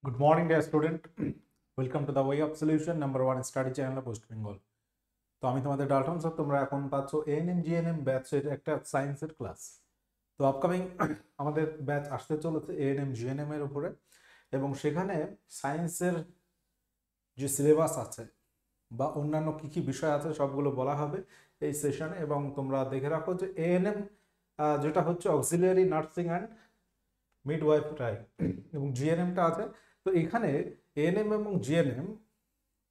Good morning, dear student. Welcome to the Way of Solution number 1 study channel West Bengal. তো আমি তোমাদের Dalton sir, তোমরা এখন পাচ্ছ এএনএম জিএনএম ব্যাচের একটা সায়েন্সের ক্লাস। তো আপকামিং আমাদের ব্যাচ আসতে চলেছে এএনএম জিএনএম এর উপরে, এবং সেখানে সায়েন্সের যে সিলেবাস আছে বা অন্যান্য কি কি বিষয় আছে সবগুলো বলা হবে এই সেশনে। এবং তোমরা দেখে রাখো যে এএনএম যেটা হচ্ছে অক্সিলিয়ারি নার্সিং অ্যান্ড মিডওয়াইফারি, এবং জিএনএমটা আছে। তো এখানে এএনএম এবং জিএনএম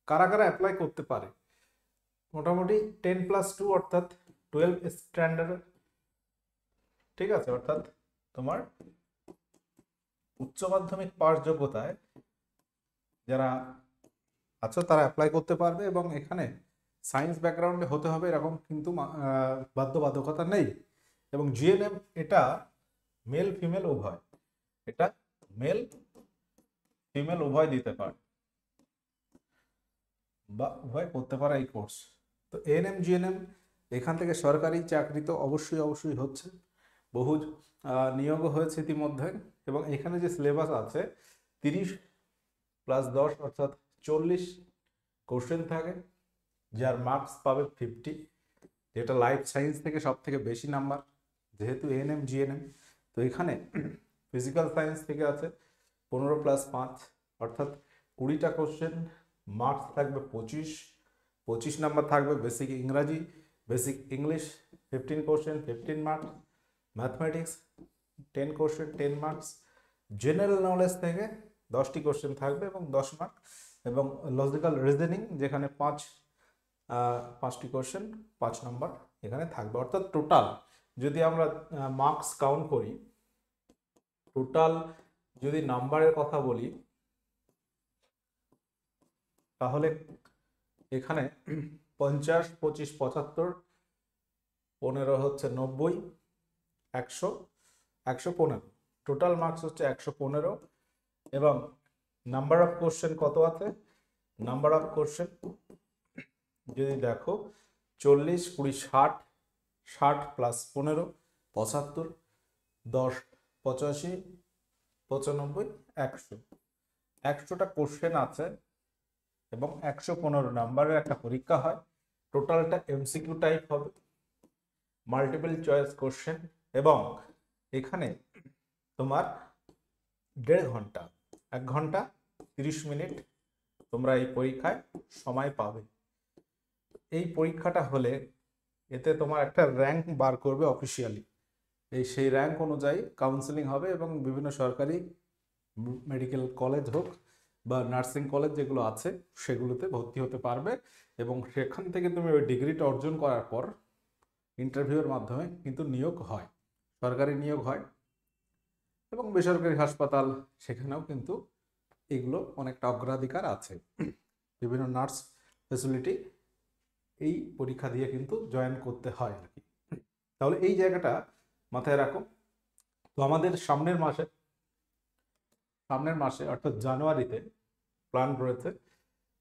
কারা কারা অ্যাপ্লাই করতে পারে? মোটামুটি 10+2 অর্থাৎ 12 স্ট্যান্ডার্ড, ঠিক আছে, অর্থাৎ তোমার উচ্চ মাধ্যমিক পাস যোগ্যতায় যারা আছো তারা অ্যাপ্লাই করতে পারবে। এবং এখানে সায়েন্স ব্যাকগ্রাউন্ডে হতে হবে এরকম কিন্তু বাধ্যবাধকতা নেই। এবং জিএনএম এটা মেল ফিমেল উভয়, এটা মেল ফিমেল উভয় দিতে পারে বা উভয় করতে পারে এই কোর্স। তো এএনএম জিএনএম এখান থেকে সরকারি চাকরি তো অবশ্যই হচ্ছে, বহু নিয়োগও হয়েছে ইতিমধ্যে। এবং এখানে যে সিলেবাস আছে 30+10 অর্থাৎ 40 কোশ্চেন থাকে, যার মার্কস পাবে 50, যেটা লাইফ সায়েন্স থেকে সব থেকে বেশি নাম্বার যেহেতু এএনএম জিএনএম। তো এখানে ফিজিক্যাল সায়েন্স থেকে আছে 15+5 অর্থাৎ 20টা কোশ্চেন, মার্কস থাকবে 25 নাম্বার থাকবে। বেসিক ইংরাজি, basic English 15 question 15 marks, mathematics 10 question 10 marks, general knowledge থেকে 10টি কোশ্চেন থাকবে এবং 10 মার্ক, এবং লজিক্যাল রিজনিং যেখানে 5টি কোশ্চেন 5 নাম্বার এখানে থাকবে। অর্থাৎ টোটাল যদি আমরা মার্কস কাউন্ট করি, টোটাল যদি নাম্বারের কথা বলি তাহলে এখানে 50, 25, 75, 15 হচ্ছে 90, 100, 115, টোটাল মার্কস হচ্ছে 115। এবং নাম্বার অফ কোশ্চেন কত আছে? নাম্বার অফ কোশ্চেন যদি দেখো 40, 20, 60, 60 + 15 75, 10 85, 95, 100, 100টা কোশ্চেন আছে এবং 115 নাম্বারের একটা পরীক্ষা হয়। টোটালটা এমসিকিউ টাইপ হবে, মাল্টিপল চয়েস কোশ্চেন, এবং এখানে তোমার 1.5 ঘন্টা 1 ঘন্টা 30 মিনিট তোমরা এই পরীক্ষায় সময় পাবে। এই পরীক্ষাটা হলে এতে তোমার একটা র্যাঙ্ক বার করবে অফিসিয়ালি, সেই র্যাঙ্ক অনুযায়ী কাউন্সেলিং হবে এবং বিভিন্ন সরকারি মেডিকেল কলেজ হোক বা নার্সিং কলেজ যেগুলো আছে সেগুলোতে ভর্তি হতে পারবে। এবং সেখান থেকে তুমি ওই ডিগ্রিটা অর্জন করার পর ইন্টারভিউর মাধ্যমে কিন্তু নিয়োগ হয়, সরকারি নিয়োগ হয়। এবং বেসরকারি হাসপাতাল সেখানেও কিন্তু এগুলো অনেকটা অগ্রাধিকার আছে। বিভিন্ন নার্স ফেসিলিটি এই পরীক্ষা দিয়ে কিন্তু জয়েন করতে হয় আর কি। তাহলে এই জায়গাটা মাথায় রাখো। তো আমাদের সামনের মাসে অর্থাৎ জানুয়ারিতে প্ল্যান রয়েছে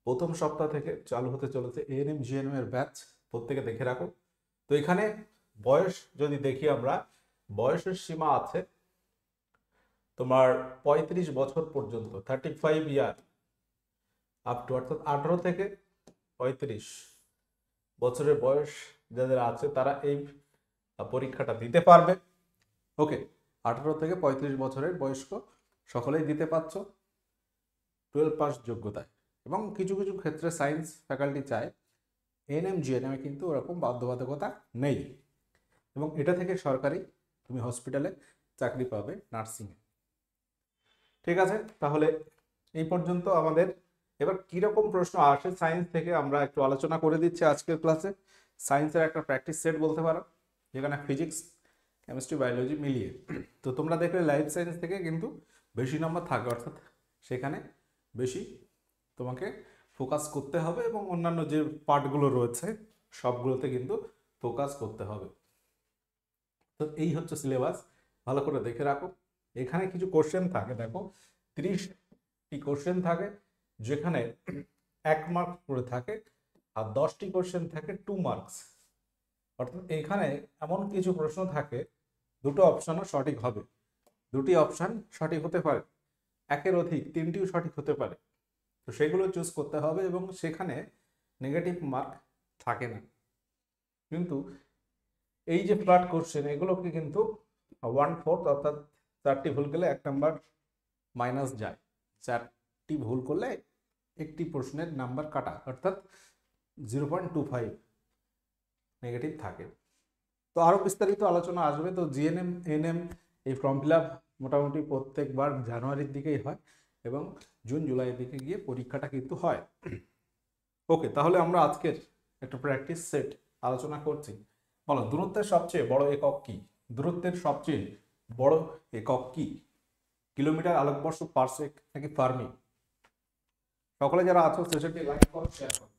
প্রথম সপ্তাহ থেকে চালু হতে চলেছে এএনএম জিএনএম এর ব্যাচ, প্রত্যেকে দেখে রাখো। তো এখানে বয়স যদি দেখি আমরা, বয়সের সীমা আছে তোমার 35 বছর পর্যন্ত, 35 ইয়ার আপ টু, অর্থাৎ 18 থেকে 35 বছরের বয়স যাদের আছে তারা এই পরীক্ষাটা দিতে পারবে। ওকে, 18 থেকে 35 বছরের বয়স্ক সকলেই দিতে পারছ 12 পাস যোগ্যতায়। এবং কিছু কিছু ক্ষেত্রে সায়েন্স ফ্যাকাল্টি চায়, এএনএম জিএনএম এ কিন্তু ওরকম বাধ্যবাধকতা নেই। এবং এটা থেকে সরকারি তুমি হসপিটালে চাকরি পাবে নার্সিংয়ে। ঠিক আছে, তাহলে এই পর্যন্ত আমাদের। এবার কিরকম প্রশ্ন আসে সায়েন্স থেকে আমরা একটু আলোচনা করে দিচ্ছি আজকের ক্লাসে। সায়েন্সের একটা প্র্যাকটিস সেট বলতে পারো, যেখানে ফিজিক্স কেমিস্ট্রি বায়োলজি মিলিয়ে। তো তোমরা দেখলে লাইফ সায়েন্স থেকে কিন্তু বেশি নম্বর থাকে, অর্থাৎ সেখানে বেশি তোমাকে ফোকাস করতে হবে এবং অন্যান্য যে পার্টগুলো রয়েছে সবগুলোতে কিন্তু ফোকাস করতে হবে। তো এই হচ্ছে সিলেবাস, ভালো করে দেখে রাখো। এখানে কিছু কোশ্চেন থাকে, দেখো 30টি কোশ্চেন থাকে, যেখানে 1 মার্ক করে থাকে, আর 10টি কোশ্চেন থাকে 2 মার্কস। অর্থাৎ এখানে এমন কিছু প্রশ্ন থাকে দুটো অপশনও সঠিক হবে, দুটি অপশন সঠিক হতে পারে। একের অধিক, তিনটিও সঠিক হতে পারে। তো সেগুলো চুজ করতে হবে এবং সেখানে নেগেটিভ মার্ক থাকে না। কিন্তু এই যে ফ্ল্যাট কোশ্চেন, এগুলোকে কিন্তু 1/4 অর্থাৎ 4টি ভুল গেলে 1 নাম্বার মাইনাস যায়, 4টি ভুল করলে একটি প্রশ্নের নাম্বার কাটা, অর্থাৎ 0.25 নেগেটিভ থাকে। তো আরো বিস্তারিত আলোচনা আসবে। তো জিএনএম এনএম এই ফর্ম ফিল আপ মোটামুটি প্রত্যেকবার জানুয়ারির দিকেই হয় এবং জুন জুলাইয়ের দিকে গিয়ে পরীক্ষাটা কিন্তু হয়। ওকে, তাহলে আমরা আজকের একটা প্র্যাকটিস সেট আলোচনা করছি। বলো, দূরত্বের সবচেয়ে বড় একক কি? দূরত্বের সবচেয়ে বড় একক কি? কিলোমিটার, আলোকবর্ষ, পারসেক নাকি ফার্মি? সকলে যারা আছো সেশনটি লাইক করো, শেয়ার করো।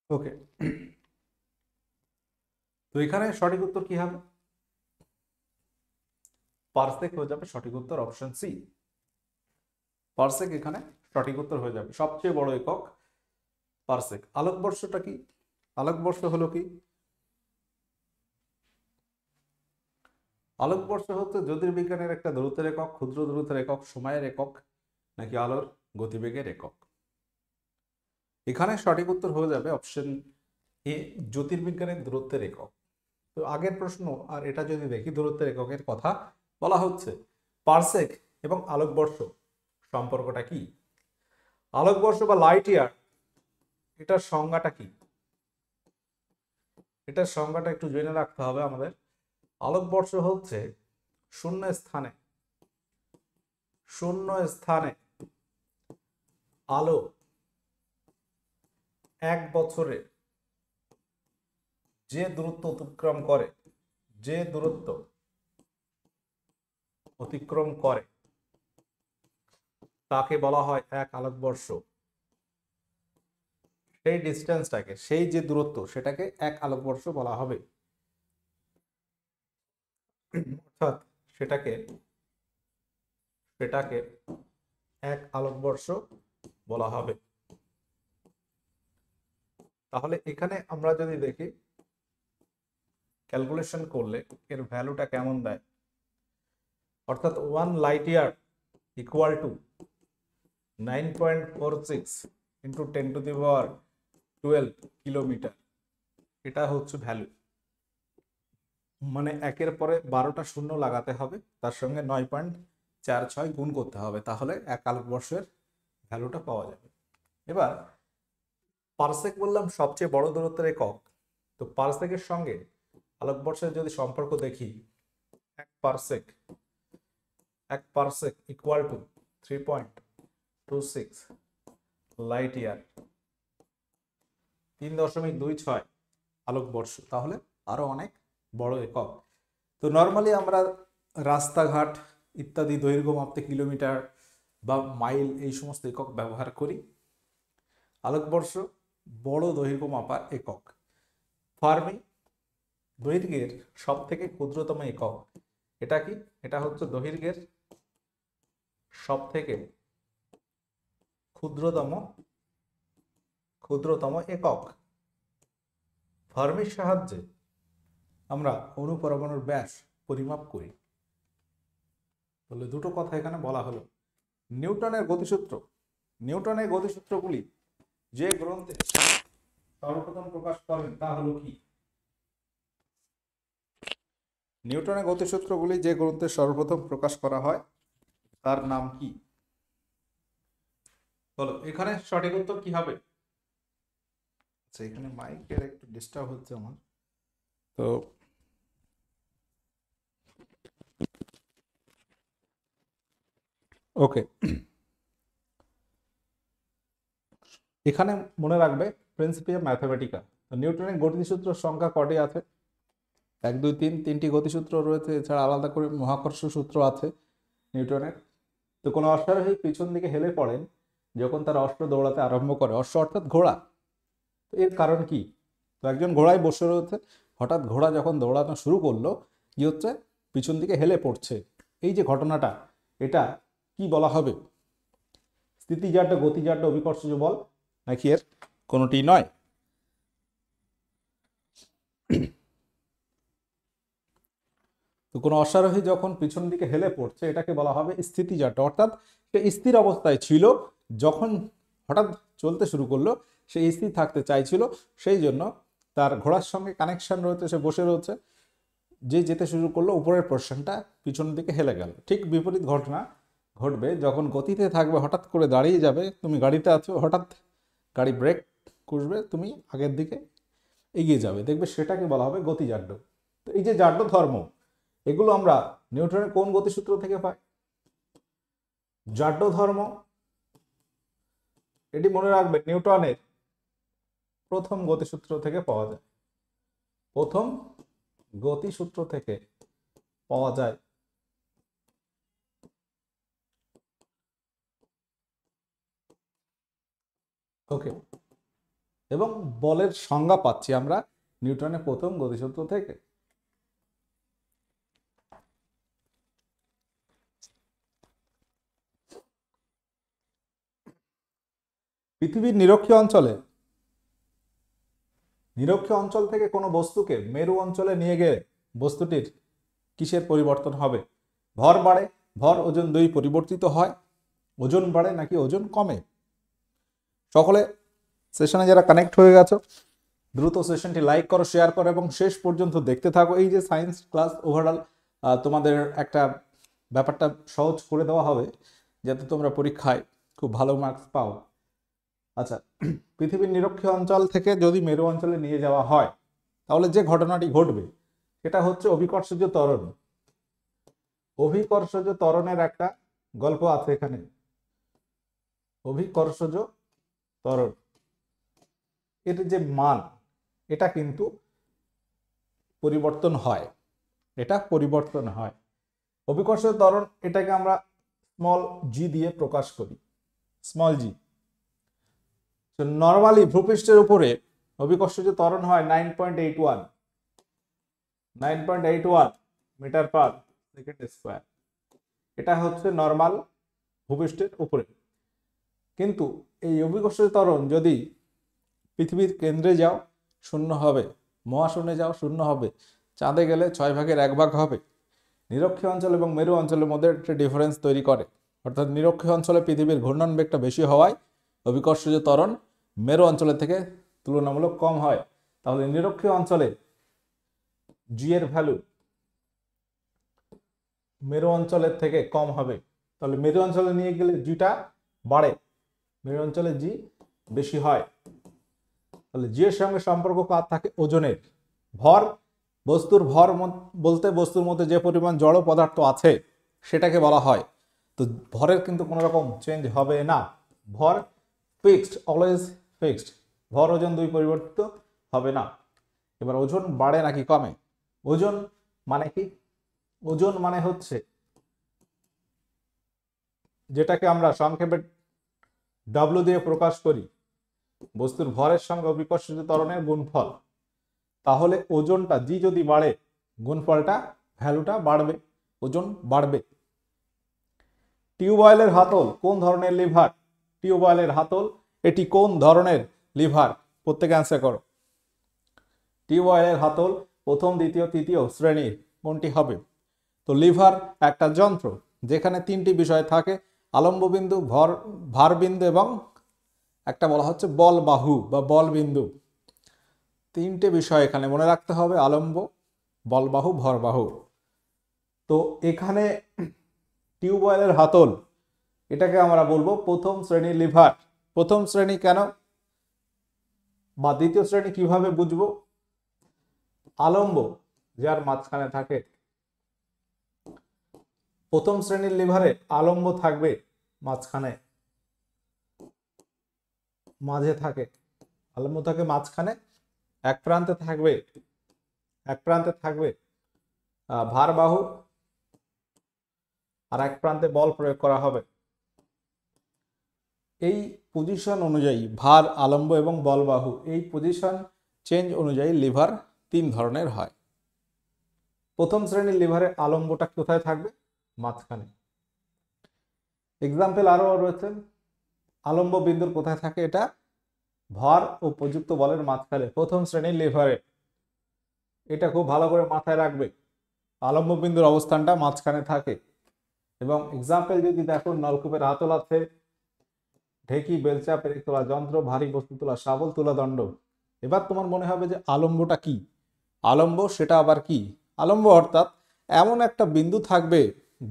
ওকে, তো এখানে সঠিক উত্তর কি হবে? পারসেক হয়ে যাবে সঠিক উত্তর, অপশন সি। পারসেক এখানে সঠিক উত্তর হয়ে যাবে, সবচেয়ে বড় একক পারসেক। আলোকবর্ষটা কি? আলোকবর্ষ হলো কি? আলোকবর্ষ হচ্ছে জ্যোতির্বিজ্ঞানের একটা দূরত্বের একক, ক্ষুদ্র দূরত্বের একক, সময়ের একক নাকি আলোর গতিবেগের একক? এখানে সঠিক উত্তর হয়ে যাবে অপশন এ, জ্যোতির্বিজ্ঞানের দূরত্বের একক। তো আগের প্রশ্ন আর এটা যদি দেখি, দূরত্বের এককের কথা বলা হচ্ছে। পারসেক এবং আলোকবর্ষ সম্পর্কটা কি? আলোকবর্ষ বা লাইট ইয়ার, এটার সংজ্ঞাটা কি? এটার সংজ্ঞাটা একটু জেনে রাখতে হবে আমাদের। আলোকবর্ষ হচ্ছে শূন্য স্থানে আলো 1 বছরে যে দূরত্ব অতিক্রম করে তাকে বলা হয় 1 আলোকবর্ষ। সেই ডিস্টেন্সটাকে, সেই যে দূরত্ব, সেটাকে 1 আলোকবর্ষ বলা হবে। অর্থাৎ সেটাকে 1 আলোকবর্ষ বলা হবে। তাহলে এখানে আমরা যদি দেখি, ক্যালকুলেশন করলে এর ভ্যালুটা কেমন দেয়, অর্থাৎ 1 light year equal to 9.46 into 10⁻12 kilometre. এটা হচ্ছে ভ্যালু, মানে একের পরে 12টা শূন্য লাগাতে হবে, তার সঙ্গে 9.46 গুণ করতে হবে, তাহলে 1 আলোকবর্ষের ভ্যালুটা পাওয়া যাবে। এবার পারসেক বললাম সবচেয়ে বড় দূরত্বের একক। তো পারসেকের সঙ্গে আলোকবর্ষের যদি সম্পর্ক দেখি, 1 parsec equal to 3.26 light year, 3.26 আলোকবর্ষ, তাহলে আরো অনেক বড় একক। তো নর্মালি আমরা রাস্তাঘাট ইত্যাদি দৈর্ঘ্য মাপতে কিলোমিটার বা মাইল এই সমস্ত একক ব্যবহার করি। আলোকবর্ষ বড় দৈর্ঘ্য মাপার একক। ফার্মি দৈর্ঘ্যের সব থেকে ক্ষুদ্রতম একক। এটা কি? এটা হচ্ছে দৈর্ঘ্যের সব থেকে ক্ষুদ্রতম একক। ফার্মির সাহায্যে আমরা অণু পরমাণুর ব্যাস পরিমাপ করি। তাহলে দুটো কথা এখানে বলা হলো। নিউটনের গতিসূত্রগুলি যে গ্রন্থে সর্বপ্রথম প্রকাশ করেন তা হলো কি? নিউটনের গতিসূত্রগুলি যে গ্রন্থে সর্বপ্রথম প্রকাশ করা হয় তার নাম কি? বলো, এখানে সঠিক উত্তর কি হবে? আচ্ছা, এখানে মাইকের একটু ডিস্টার্ব হচ্ছে আমার, তো ওকে, এখানে মনে রাখবে প্রিন্সিপিয়া ম্যাথমেটিকা। নিউটনের গতিসূত্র সংখ্যা কটি আছে? 1 2 3, 3টি গতিসূত্র রয়েছে। এছাড়া আলাদা করে মহাকর্ষ সূত্র আছে নিউটনের। তো কোনো অশ্বারোহী পিছন দিকে হেলে পড়েন যখন তার অশ্ব দৌড়াতে আরম্ভ করে। অশ্ব অর্থাৎ ঘোড়া। তো এর কারণ কি? তো একজন ঘোড়ায় বসে রয়েছে, হঠাৎ ঘোড়া যখন দৌড়ানো শুরু করলো, কি হচ্ছে, পিছন দিকে হেলে পড়ছে। এই যে ঘটনাটা, এটা কি বলা হবে? স্থিতিজাড্য, গতিজাড্য, অভিকর্ষজ বল, নাকি এর কোনোটি নয়? তো কোনো অশ্বারোহী যখন পিছন দিকে হেলে পড়ছে এটাকে বলা হবে স্থিতিজাড্য, অর্থাৎ সে স্থির অবস্থায় ছিল, যখন হঠাৎ চলতে শুরু করলো সে স্থির থাকতে চাইছিল, সেই জন্য তার ঘোড়ার সঙ্গে কানেকশন রয়েছে, সে বসে রয়েছে, যে যেতে শুরু করলো উপরের পোর্শনটা পিছনের দিকে হেলে গেল। ঠিক বিপরীত ঘটনা ঘটবে যখন গতিতে থাকবে, হঠাৎ করে দাঁড়িয়ে যাবে, তুমি গাড়িতে আছো, হঠাৎ গাড়ি ব্রেক কষবে, তুমি আগের দিকে এগিয়ে যাবে, দেখবে সেটাকে বলা হবে গতিজাড্য। তো এই যে জাড্য ধর্ম, এগুলো আমরা নিউটনের কোন গতিসূত্র থেকে পাই? জাড্য ধর্ম, এটি মনে রাখবে নিউটনের প্রথম গতিসূত্র থেকে পাওয়া যায়, প্রথম গতিসূত্র থেকে পাওয়া যায়। ওকে, এবং বলের সংজ্ঞা পাচ্ছি আমরা নিউটনের প্রথম গতিসূত্র থেকে। পৃথিবীর নিরক্ষীয় অঞ্চল থেকে কোনো বস্তুকে মেরু অঞ্চলে নিয়ে গেলে বস্তুটির কিসের পরিবর্তন হবে? ভর বাড়ে, ভর ওজন দুই পরিবর্তিত হয়, ওজন বাড়ে নাকি ওজন কমে? সকলে সেশনে যারা কানেক্ট হয়ে গেছো, দ্রুত সেশনটি লাইক করো, শেয়ার করো এবং শেষ পর্যন্ত দেখতে থাকো। এই যে সায়েন্স ক্লাস ওভারঅল তোমাদের একটা ব্যাপারটা সহজ করে দেওয়া হবে যাতে তোমরা পরীক্ষায় খুব ভালো মার্কস পাও। আচ্ছা, পৃথিবীর নিরক্ষীয় অঞ্চল থেকে যদি মেরু অঞ্চলে নিয়ে যাওয়া হয় তাহলে যে ঘটনাটি ঘটবে সেটা হচ্ছে অভিকর্ষজ ত্বরণ। অভিকর্ষজ ত্বরণের একটা গল্প আছে এখানে। অভিকর্ষজ ত্বরণ, এর যে মান, এটা কিন্তু পরিবর্তন হয়, এটা পরিবর্তন হয়। অভিকর্ষজ ত্বরণ, এটাকে আমরা স্মল জি দিয়ে প্রকাশ করি, স্মল জি। নর্মালি ভূপৃষ্ঠের উপরে অভিকর্ষজ ত্বরণ হয় 9.81 মিটার পার সেকেন্ড স্কোয়ার। এটা হচ্ছে নর্মাল ভূপৃষ্ঠের উপরে। কিন্তু এই অভিকর্ষজ ত্বরণ যদি পৃথিবীর কেন্দ্রে যাও শূন্য হবে, মহাশূন্যে যাও শূন্য হবে, চাঁদে গেলে 1/6 হবে। নিরক্ষীয় অঞ্চল এবং মেরু অঞ্চলের মধ্যে একটা ডিফারেন্স তৈরি করে, অর্থাৎ নিরক্ষীয় অঞ্চলে পৃথিবীর ঘূর্ণন বেগটা বেশি হওয়ায় অভিকর্ষজ ত্বরণ মেরু অঞ্চলের থেকে তুলনামূলক কম হয়। তাহলে নিরক্ষীয় অঞ্চলে জি এর ভ্যালু মেরু অঞ্চলের থেকে কম হবে, তাহলে মেরু অঞ্চলে নিয়ে গেলে জিটা বাড়ে, মেরু অঞ্চলে জি বেশি হয়। তাহলে জি এর সঙ্গে সম্পর্ক কার থাকে? ওজনের। ভর, বস্তুর ভর বলতে বস্তুর মধ্যে যে পরিমাণ জড় পদার্থ আছে সেটাকে বলা হয়। তো ভরের কিন্তু কোনো রকম চেঞ্জ হবে না, ভর ফিক্সড, অলওয়েজ ফিক্সড। ভর ওজন দুই পরিবর্তিত হবে না। এবার ওজন বাড়ে নাকি কমে? ওজন মানে কি? ওজন মানে হচ্ছে যেটাকে আমরা সংক্ষেপে ডাব্লু দিয়ে প্রকাশ করি, বস্তুর ভরের সঙ্গে অভিকর্ষজ ত্বরণের গুণফল। তাহলে ওজনটা জি যদি বাড়ে, গুণফলটা ভ্যালুটা বাড়বে, ওজন বাড়বে। টিউবওয়েলের হাতল কোন ধরনের লিভার? টিউবওয়েলের হাতল এটি কোন ধরনের লিভার? প্রত্যেকে অ্যান্সার করো। টিউবওয়েলের হাতল প্রথম, দ্বিতীয়, তৃতীয় শ্রেণীর কোনটি হবে? তো লিভার একটা যন্ত্র যেখানে তিনটি বিষয় থাকে, আলম্ব বিন্দু, ভার বিন্দু এবং একটা বলা হচ্ছে বল বাহু বা বল বিন্দু। তিনটে বিষয় এখানে মনে রাখতে হবে, আলম্ব, বলবাহু, ভরবাহু। তো এখানে টিউবওয়েলের হাতল, এটাকে আমরা বলবো প্রথম শ্রেণীর লিভার। প্রথম শ্রেণী কেন বা দ্বিতীয় শ্রেণী কিভাবে বুঝবো? আলম্ব যার মাঝখানে থাকে, প্রথম শ্রেণীর লিভারে আলম্ব থাকবে মাঝখানে, মাঝে থাকে, আলম্ব থাকে মাঝখানে, এক প্রান্তে থাকবে ভারবাহু, আর এক প্রান্তে বল প্রয়োগ করা হবে। এই পজিশন অনুযায়ী ভার, আলম্ব এবং বলবাহু, এই পজিশন চেঞ্জ অনুযায়ী লিভার তিন ধরনের হয়। প্রথম শ্রেণীর লিভারে আলম্বটা কোথায় থাকবে? মাঝখানে। এক্সাম্পল আরো রয়েছে, আলম্ব বিন্দুর কোথায় থাকে? এটা ভর ও প্রযুক্ত বলের মাঝখানে, প্রথম শ্রেণীর লিভারে। এটা খুব ভালো করে মাথায় রাখবে, আলম্ব বিন্দুর অবস্থানটা মাঝখানে থাকে। এবং এক্সাম্পল যদি দেখো, নলকূপের হাতল আছে, ঢেকি, বেলচা, পেরেক তোলা যন্ত্র, ভারী বস্তু তোলা শাবল, তুলা দণ্ড। এবার তোমার মনে হবে যে আলম্বটা কি? আলম্ব সেটা আবার কি? আলম্ব অর্থাৎ এমন একটা বিন্দু থাকবে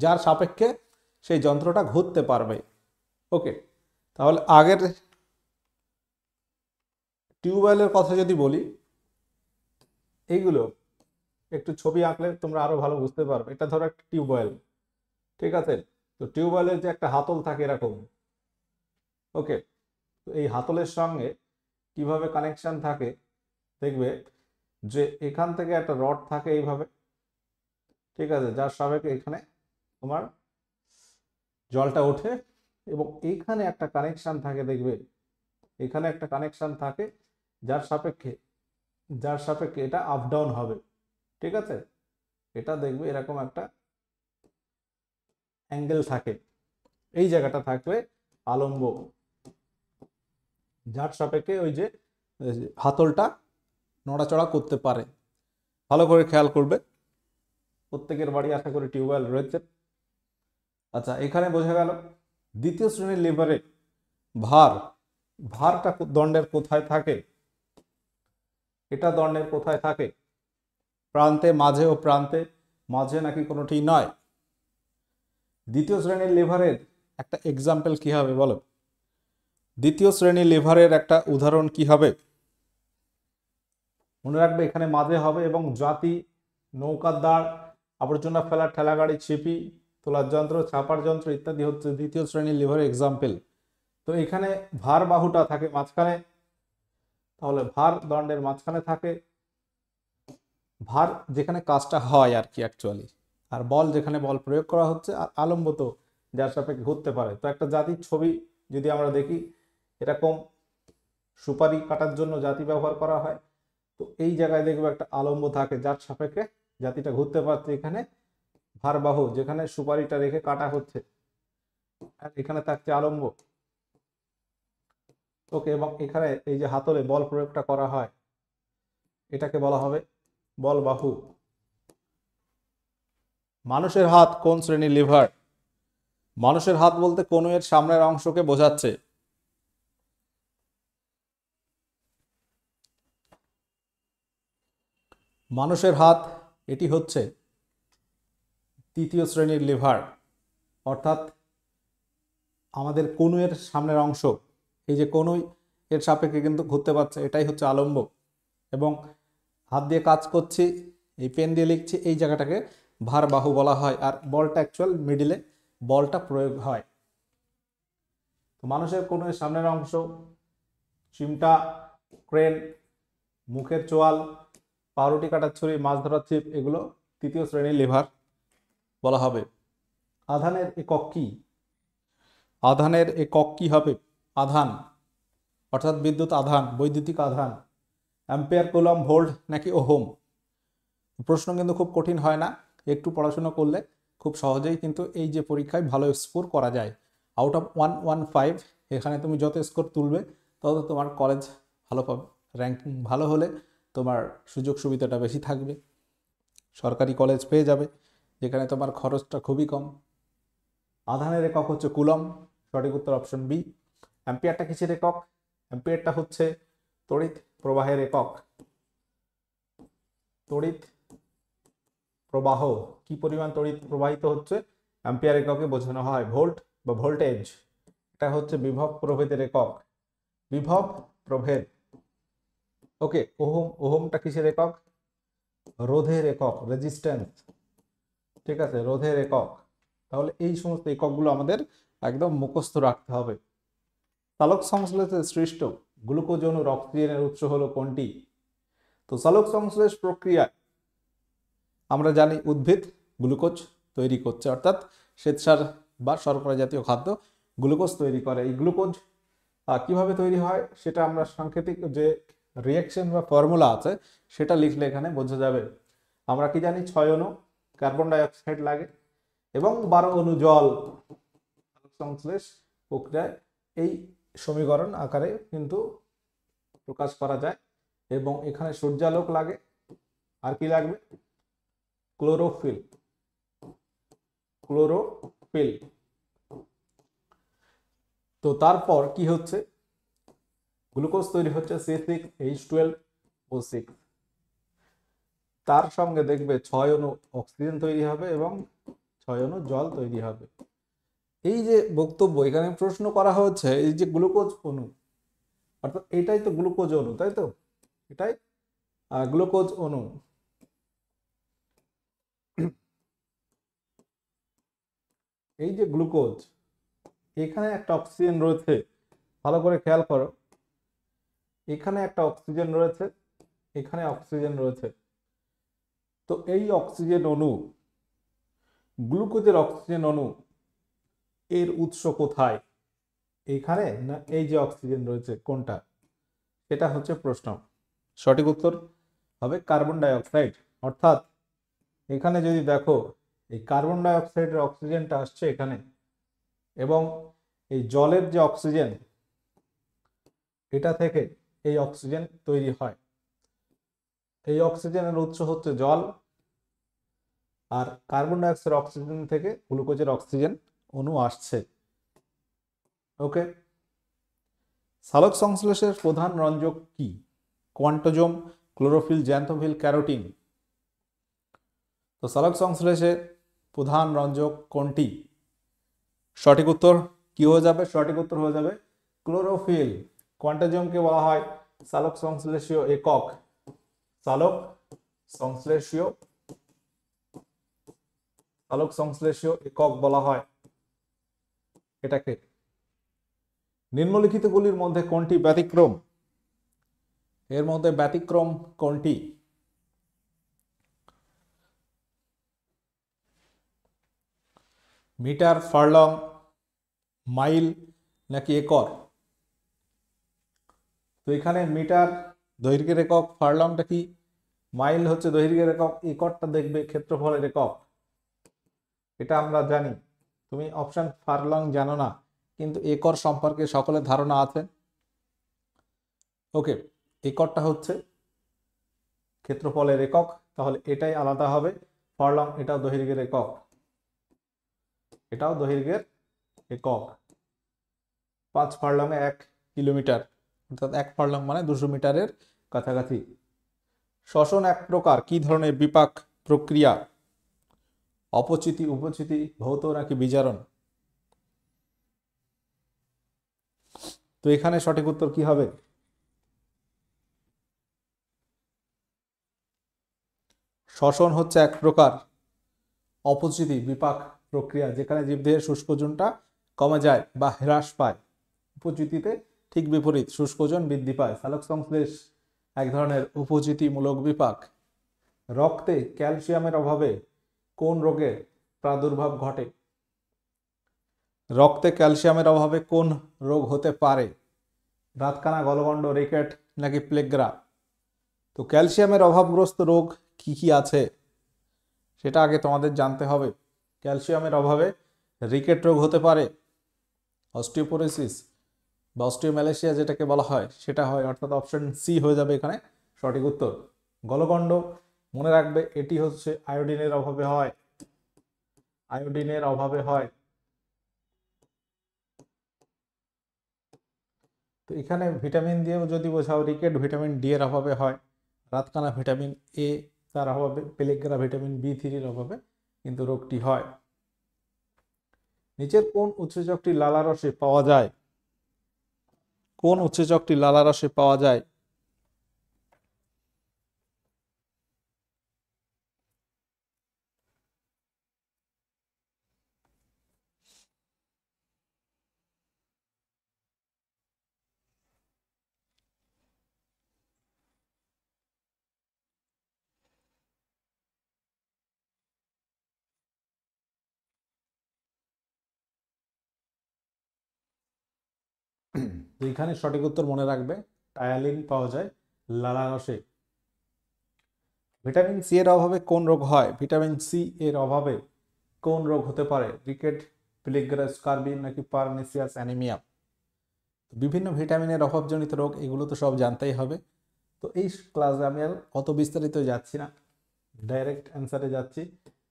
যার সাপেক্ষে সেই যন্ত্রটা ঘুরতে পারবে। ওকে, তাহলে আগের টিউবওয়েলের কথা যদি বলি, এইগুলো একটু ছবি আঁকলে তোমরা আরো ভালো বুঝতে পারবে। এটা ধরো একটা টিউবওয়েল, ঠিক আছে? তো টিউবওয়েলের যে একটা হাতল থাকে এরকম, ওকে, তো এই হাতলের সঙ্গে কিভাবে কানেকশন থাকে দেখবে যে এখান থেকে একটা রড থাকে এইভাবে, ঠিক আছে, যার সাপেক্ষে এখানে তোমার জলটা ওঠে, এবং এইখানে একটা কানেকশন থাকে, দেখবে এখানে একটা কানেকশন থাকে যার সাপেক্ষে এটা আপ ডাউন হবে, ঠিক আছে? এটা দেখবে এরকম একটা অ্যাঙ্গেল থাকে, এই জায়গাটা থাকবে আলম্ব, যার সাপেক্ষে ওই যে হাতলটা নড়াচড়া করতে পারে। ভালো করে খেয়াল করবে, প্রত্যেকের বাড়ি আশা করি টিউবওয়েল রয়েছে। আচ্ছা, এখানে বোঝা গেল দ্বিতীয় শ্রেণীর লিভারে ভারটা দণ্ডের কোথায় থাকে? এটা দণ্ডের কোথায় থাকে? প্রান্তে, মাঝে ও প্রান্তে, মাঝে নাকি কোনোটি নয়? দ্বিতীয় শ্রেণীর লিভারের একটা এক্সাম্পল কি হবে বলো? দ্বিতীয় শ্রেণীর লিভারের একটা উদাহরণ কি হবে? মনে রাখবে এখানে মাঝে হবে, এবং জাতি, নৌকার দাঁড়, আবর্জনা ফেলার ঠেলাগাড়ি, ছিপি, তোলার যন্ত্র, ছাপার যন্ত্র ইত্যাদি হচ্ছে দ্বিতীয় শ্রেণীর লিভারের এক্সাম্পল। তো এখানে ভার বাহুটা থাকে মাঝখানে, তাহলে ভার দণ্ডের মাঝখানে থাকে, ভার যেখানে কাজটা হয় আর কি অ্যাকচুয়ালি, আর বল যেখানে বল প্রয়োগ করা হচ্ছে, আর আলম্ব তো যার সাপেক্ষে ঘুরতে পারে। তো একটা জাতির ছবি যদি আমরা দেখি, এরকম সুপারি কাটার জন্য জাতি ব্যবহার করা হয়, তো এই জায়গায় দেখবো একটা আলম্ব থাকে যার সাপেক্ষে জাতিটা ঘুরতে পারছে। এখানে ভারবাহু যেখানে সুপারিটা রেখে কাটা হচ্ছে, আর এখানে থাকছে আলম্ব, ওকে। এবং এখানে এই যে হাতলে বল প্রয়োগটা করা হয়, এটাকে বলা হবে বল বাহু। মানুষের হাত কোন শ্রেণীর লিভার? মানুষের হাত বলতে কনুইয়ের সামনের অংশকে বোঝাচ্ছে। মানুষের হাত এটি হচ্ছে তৃতীয় শ্রেণীর লিভার, অর্থাৎ আমাদের কনুইয়ের সামনের অংশ, এই যে কনুই এর সাপেক্ষে কিন্তু ঘুরতে পারছে, এটাই হচ্ছে আলম্ব। এবং হাত দিয়ে কাজ করছি, এই পেন দিয়ে লিখছি, এই জায়গাটাকে ভারবাহু বলা হয়। আর বলটা অ্যাকচুয়াল মিডিলে বলটা প্রয়োগ হয়। তো মানুষের কনুইয়ের সামনের অংশ, চিমটা, ক্রেন, মুখের চোয়াল, পাউরুটি কাটার ছুরি, মাছ ধরার ছিপ, এগুলো তৃতীয় শ্রেণীর লিভার বলা হবে। আধানের একক কি? আধানের একক কি হবে? আধান অর্থাৎ বিদ্যুৎ আধান, বৈদ্যুতিক আধান, অ্যাম্পিয়ার, কুলম্ব, ভোল্ট নাকি ওহম? প্রশ্ন কিন্তু খুব কঠিন হয় না, একটু পড়াশোনা করলে খুব সহজেই কিন্তু এই যে পরীক্ষায় ভালো স্কোর করা যায়। আউট অফ 115 এখানে তুমি যত স্কোর তুলবে তত তোমার কলেজ ভালো পাবে, র্যাঙ্কিং ভালো হলে তোমার সুযোগ সুবিধাটা বেশি থাকবে, সরকারি কলেজ পেয়ে যাবে যেখানে তোমার খরচটা খুবই কম। আধানের একক হচ্ছে কুলম্ব, সঠিক উত্তর অপশন বি। অ্যাম্পিয়ারটা কিসের একক? অ্যাম্পিয়ারটা হচ্ছে তড়িৎ প্রবাহের একক। তড়িৎ প্রবাহ, কি পরিমাণ তড়িৎ প্রবাহিত হচ্ছে, অ্যাম্পিয়ার এককে বোঝানো হয়। ভোল্ট বা ভোল্টেজ, এটা হচ্ছে বিভব প্রভেদের একক, বিভব প্রভেদ, ওকে। ওহমটা কিসের একক? রোধের একক, রেজিস্ট্যান্স, ঠিক আছে, রোধের একক। তাহলে এই সমস্ত এককগুলো আমাদের একদম মুখস্থ রাখতে হবে। চালক সংশ্লেষে সৃষ্ট গ্লুকোজ অণুর অক্সিজেনের উৎস হলো কোনটি? তো চালক সংশ্লেষ প্রক্রিয়ায় আমরা জানি উদ্ভিদ গ্লুকোজ তৈরি করছে, অর্থাৎ শ্বেতসার বা শর্করা জাতীয় খাদ্য গ্লুকোজ তৈরি করে। এই গ্লুকোজ কিভাবে তৈরি হয় সেটা আমরা সাংকেতিক যে রিয়াকশন বা ফর্মুলা আছে সেটা লিখলে এখানে বোঝা যাবে। আমরা কি জানি 6 অণু কার্বন ডাই অক্সাইড লাগে এবং 12 অণু জল সংশ্লেষ প্রক্রিয়ায় এই সমীকরণ আকারে কিন্তু প্রকাশ করা যায়। এবং এখানে সূর্যালোক লাগে, আর কি লাগবে? ক্লোরোফিল। ক্লোরোফিল। তো তারপর কি হচ্ছে? গ্লুকোজ তৈরি হচ্ছে C6H12O6। তার সঙ্গে দেখবে 6 অণু অক্সিজেন তৈরি হবে এবং 6 অণু জল তৈরি হবে। এই যে বক্তব্য এখানে প্রশ্ন করা হচ্ছে, এই যে গ্লুকোজ অণু, অর্থাৎ এটাই তো গ্লুকোজ অণু, তাই তো? এটাই গ্লুকোজ অণু। এই যে গ্লুকোজ, এখানে একটা অক্সিজেন রয়েছে, ভালো করে খেয়াল করো, এখানে একটা অক্সিজেন রয়েছে, এখানে অক্সিজেন রয়েছে। তো এই অক্সিজেন অণু, গ্লুকোজের অক্সিজেন অণু, এর উৎস কোথায়? এখানে না এই যে অক্সিজেন রয়েছে কোনটা? এটা হচ্ছে প্রশ্ন। সঠিক উত্তর হবে কার্বন ডাই অক্সাইড। অর্থাৎ এখানে যদি দেখো, এই কার্বন ডাই অক্সাইডের অক্সিজেনটা আসছে এখানে, এবং এই জলের যে অক্সিজেন, এটা থেকে এই অক্সিজেন তৈরি হয়। এই অক্সিজেনের উৎস হচ্ছে জল, আর কার্বন ডাই অক্সাইড অক্সিজেন থেকে গ্লুকোজের অক্সিজেন অণু আসছে। ওকে। সালোক সংশ্লেষের প্রধান রঞ্জক কি? কোয়ান্টোজোম, ক্লোরোফিল, জ্যান্থোফিল, ক্যারোটিন। তো সালোক সংশ্লেষে প্রধান রঞ্জক কোনটি? সঠিক উত্তর কি হয়ে যাবে? সঠিক উত্তর হয়ে যাবে ক্লোরোফিল। কোয়ান্টোজোমকে বলা হয় সালোক সংশ্লেষীয় একক। সালোক সংশ্লেষীয় সালোক সংশ্লেষীয় একক বলা হয় এটাকে। নিম্নলিখিতগুলির মধ্যে কোনটি ব্যতিক্রম? এর মধ্যে ব্যতিক্রম কোনটি? মিটার, ফার্লং, মাইল নাকি একর? তো এখানে মিটার দৈর্ঘ্যের একক, ফার্লংটা কি? মাইল হচ্ছে দৈর্ঘ্যের একক, একরটা দেখবে ক্ষেত্রফলের একক। এটা আমরা জানি। তুমি অপশন ফার্লং জানো না, কিন্তু একর সম্পর্কে সকলের ধারণা আছে। ওকে, একরটা হচ্ছে ক্ষেত্রফলের একক, তাহলে এটাই আলাদা হবে। ফার্লং এটাও দৈর্ঘ্যের একক, এটাও দৈর্ঘ্যের একক। 5 ফার্লংয়ে 1 কিলোমিটার, অর্থাৎ 1 ফার্লং মানে 200 মিটারের কাছাকাছি। শ্বসন এক প্রকার কি ধরনের বিপাক প্রক্রিয়া? অপচিতি, উপচিতি, ভৌত নাকি বিজারণ? তো এখানে সঠিক উত্তর কি হবে? শ্বসন হচ্ছে এক প্রকার অপচিতি বিপাক প্রক্রিয়া, যেখানে জীবদেহের শুষ্ক ওজনটা কমে যায় বা হ্রাস পায়। উপচিতিতে ঠিক বিপরীত, শুষ্ক ওজন বৃদ্ধি পায়। সালোক সংশ্লেষ এক ধরনের উপচিতিমূলক বিপাক। রক্তে ক্যালসিয়ামের অভাবে কোন রোগের প্রাদুর্ভাব ঘটে? রক্তে ক্যালসিয়ামের অভাবে কোন রোগ হতে পারে? রাতকানা, গলগণ্ড, রিকেট নাকি প্লেগরা? তো ক্যালসিয়ামের অভাবগ্রস্ত রোগ কি কি আছে সেটা আগে তোমাদের জানতে হবে। ক্যালসিয়ামের অভাবে রিকেট রোগ হতে পারে, অস্টিওপোরোসিস বা অস্টিওম্যালেশিয়া যেটাকে বলা হয় সেটা হয়, অর্থাৎ অপশন সি হয়ে যাবে এখানে সঠিক উত্তর। গলগণ্ড মনে রাখবে এটি হচ্ছে আয়োডিনের অভাবে হয়, আয়োডিনের অভাবে হয়। তো এখানে ভিটামিন দিয়েও যদি বোঝাও, রিকেট ভিটামিন ডি এর অভাবে হয়, রাতকানা ভিটামিন এ তার অভাবে, পেলেগ্রা ভিটামিন B3 অভাবে কিন্তু রোগটি হয়। নিচের কোন উৎসেচকটি লালারসে পাওয়া যায়? কোন উৎসেচকটি লালারসে পাওয়া যায়? তো এখানে সঠিক উত্তর মনে রাখবে টায়ালিন পাওয়া যায় লালারসে। ভিটামিন সি এর অভাবে কোন রোগ হয়? ভিটামিন সি এর অভাবে কোন রোগ হতে পারে? রিকেট, পিলিগ্রা স্কারবি নাকি পারনিসিয়াস অ্যানিমিয়া? বিভিন্ন ভিটামিনের অভাবজনিত রোগ, এগুলো তো সব জানতেই হবে। তো এই ক্লাসে আমি আর অত বিস্তারিত যাচ্ছি না, ডাইরেক্ট অ্যান্সারে যাচ্ছি।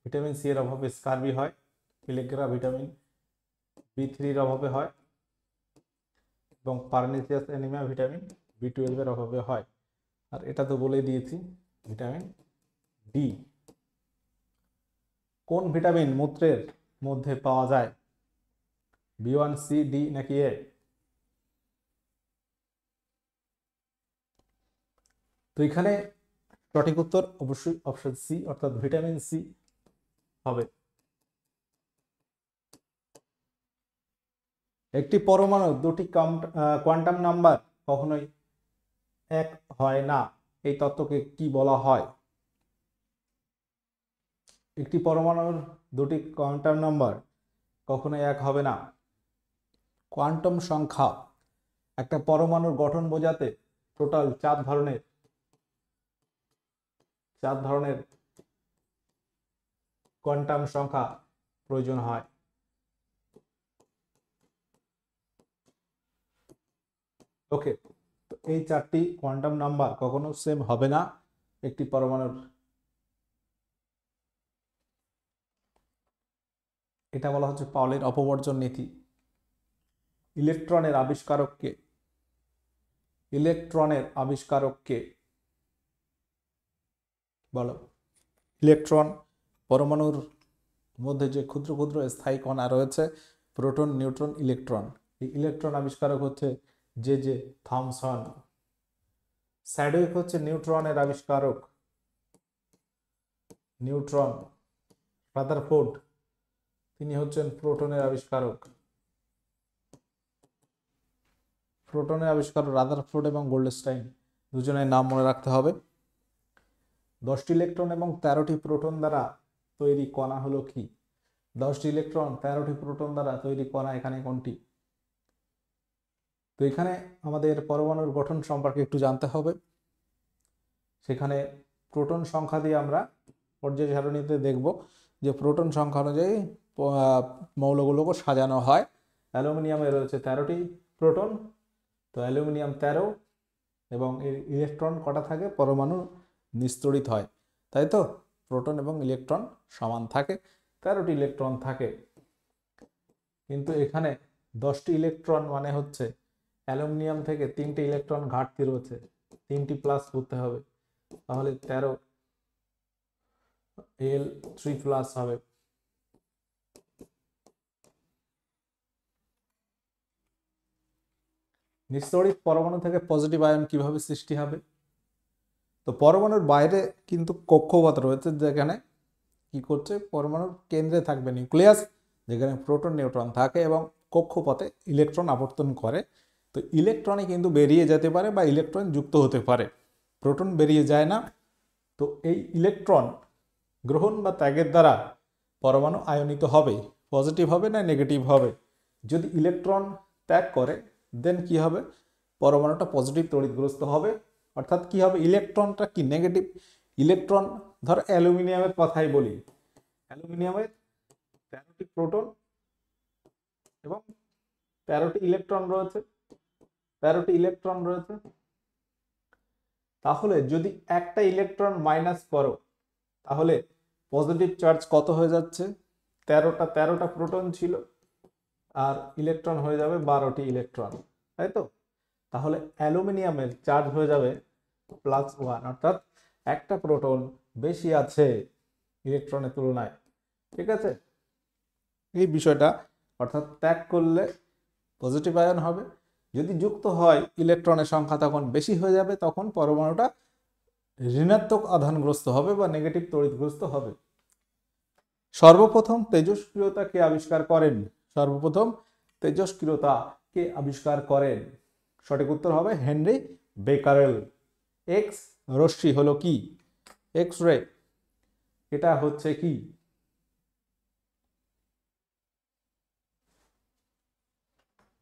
ভিটামিন সি এর অভাবে স্কারবি হয়, পিলিগ্রা ভিটামিন বি3 এর অভাবে হয়, এবং পারনিসিয়াস অ্যানিমিয়া ভিটামিন বি12 এর অভাবে হয়। আর এটা তো বলে দিয়েছি, ভিটামিন ডি। কোন ভিটামিন মূত্রের মধ্যে পাওয়া যায়? বি1, সি, ডি নাকি এ? তো এখানে সঠিক উত্তর অবশ্যই অপশন সি, অর্থাৎ ভিটামিন সি হবে। একটি পরমাণু দুটি কোয়ান্টাম নাম্বার কখনোই এক হয় না, এই তত্ত্বকে কি বলা হয়? একটি পরমাণুর দুটি কোয়ান্টাম নাম্বার কখনোই এক হবে না। কোয়ান্টাম সংখ্যা একটা পরমাণুর গঠন বোঝাতে টোটাল 4 ধরনের কোয়ান্টাম সংখ্যা প্রয়োজন হয়। ওকে, তো এই 4টি কোয়ান্টাম নাম্বার কখনো সেম হবে না একটি পরমাণুর। এটা বলা হচ্ছে পাউলির অপবর্জন নীতি। ইলেকট্রনের আবিষ্কারক কে? ইলেকট্রনের আবিষ্কারক কে? বলো। ইলেকট্রন, পরমাণুর মধ্যে যে ক্ষুদ্র ক্ষুদ্র স্থায়ী কণা রয়েছে, প্রোটন, নিউট্রন, ইলেকট্রন। এই ইলেকট্রন আবিষ্কারক হচ্ছে জে থমসন। স্যাডউইক হচ্ছে নিউট্রনের আবিষ্কারক। নিউট্রন। রাদারফোর্ড, তিনি হচ্ছেন প্রোটনের আবিষ্কারক। প্রোটনের আবিষ্কারক রাদারফোর্ড এবং গোল্ডস্টাইন, দুজনের নাম মনে রাখতে হবে। 10টি ইলেকট্রন এবং 13টি প্রোটন দ্বারা তৈরি কণা হলো কি? 10টি ইলেকট্রন 13টি প্রোটন দ্বারা তৈরি কণা এখানে কোনটি? তো এখানে আমাদের পরমাণুর গঠন সম্পর্কে একটু জানতে হবে। সেখানে প্রোটন সংখ্যা দিয়ে আমরা পর্যায় সারণীতে দেখব যে প্রোটন সংখ্যা অনুযায়ী মৌলগুলোকে সাজানো হয়। অ্যালুমিনিয়ামে রয়েছে 13টি প্রোটন, তো অ্যালুমিনিয়াম 13, এবং এর ইলেকট্রন কটা থাকে? পরমাণু নিস্তড়িত হয়, তাই তো? প্রোটন এবং ইলেকট্রন সমান থাকে, 13টি ইলেকট্রন থাকে। কিন্তু এখানে 10টি ইলেকট্রন মানে হচ্ছে অ্যালুমিনিয়াম থেকে 3টে ইলেকট্রন ঘাটতি রয়েছে, 3টি প্লাস করতে হবে, তাহলে 13 Al3 প্লাস হবে। নিস্তড়িত পরমাণু থেকে পজিটিভ আয়ন কিভাবে সৃষ্টি হবে? তো পরমাণুর বাইরে কিন্তু কক্ষপথ রয়েছে, যেখানে কি করছে? পরমাণুর কেন্দ্রে থাকবে নিউক্লিয়াস, যেখানে প্রোটন নিউট্রন থাকে, এবং কক্ষপথে ইলেকট্রন আবর্তন করে। তো ইলেকট্রনই কিন্তু বেরিয়ে যেতে পারে বা ইলেকট্রন যুক্ত হতে পারে, প্রোটন বেরিয়ে যায় না। তো এই ইলেকট্রন গ্রহণ বা ত্যাগের দ্বারা পরমাণু আয়নিত হবে, পজিটিভ হবে না নেগেটিভ হবে? যদি ইলেকট্রন ত্যাগ করে দেন কি হবে? পরমাণুটা পজিটিভ তড়িৎগ্রস্ত হবে। অর্থাৎ কি হবে? ইলেকট্রনটা কি নেগেটিভ। ইলেকট্রন, ধর অ্যালুমিনিয়ামের কথাই বলি, অ্যালুমিনিয়ামের 13টি প্রোটন এবং 13টি ইলেকট্রন রয়েছে, 13টি ইলেকট্রন রয়েছে। তাহলে যদি একটা ইলেকট্রন মাইনাস করো, তাহলে পজিটিভ চার্জ কত হয়ে যাচ্ছে? 13টা প্রোটন ছিল, আর ইলেকট্রন হয়ে যাবে 12টি ইলেকট্রন, তাই তো? তাহলে অ্যালুমিনিয়ামের চার্জ হয়ে যাবে +1, অর্থাৎ একটা প্রোটন বেশি আছে ইলেকট্রনের তুলনায়। ঠিক আছে, এই বিষয়টা, অর্থাৎ ত্যাগ করলে পজিটিভ আয়ন হবে, যদি যুক্ত হয় ইলেকট্রনের সংখ্যা তখন বেশি হয়ে যাবে, তখন পরমাণুটা ঋণাত্মক আধানগ্রস্ত হবে বা নেগেটিভ তড়িৎগ্রস্ত হবে। সর্বপ্রথম তেজস্ক্রিয়তা কে আবিষ্কার করেন? সর্বপ্রথম তেজস্ক্রিয়তা কে আবিষ্কার করেন? সঠিক উত্তর হবে হেনরি বেকারেল। এক্স রশ্মি হলো কি? এক্স রে, এটা হচ্ছে কি?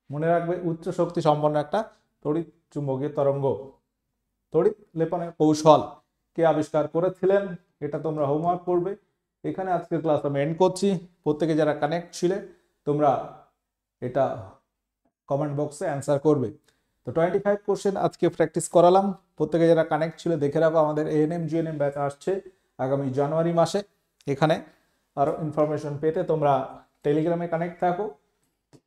মনে রাখবে, উচ্চ শক্তি সম্পন্ন একটা তড়িৎ চুম্বকীয় তরঙ্গ। তড়িৎ লেপনের কৌশল কে আবিষ্কার করেছিলেন এটা তোমরা হোমওয়ার্ক করবে। এখানে আজকের ক্লাস আমি এন্ড করছি। প্রত্যেকে যারা কানেক্ট ছিলে তোমরা এটা কমেন্ট বক্সে অ্যান্সার করবে। তো 25 কোশ্চেন আজকে প্র্যাকটিস করালাম। প্রত্যেকে যারা কানেক্ট ছিল দেখে রাখো, আমাদের এএনএম জিএনএম ব্যাচ আসছে আগামী জানুয়ারি মাসে। এখানে আরো ইনফরমেশন পেতে তোমরা টেলিগ্রামে কানেক্ট থাকো,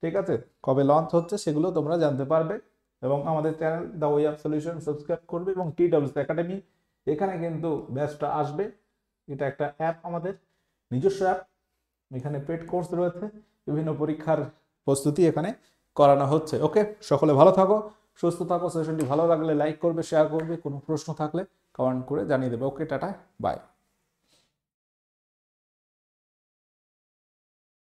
ঠিক আছে? কবে লঞ্চ হচ্ছে সেগুলো তোমরা জানতে পারবে। এবং আমাদের channel the way of solution subscribe করবে। এবং TWS একাডেমি, এখানে কিন্তু ব্যাচটা আসবে। এটা একটা অ্যাপ, আমাদের নিজস্ব অ্যাপ। এখানে পেড কোর্স রয়েছে, বিভিন্ন পরীক্ষার প্রস্তুতি এখানে করানো হচ্ছে। ওকে, সকলে ভালো থাকো, সুস্থ থাকো। সেশনটি ভালো লাগলে লাইক করবে, শেয়ার করবে। কোনো প্রশ্ন থাকলে কমেন্ট করে জানিয়ে দেবে। ওকে, টাটা, বাই।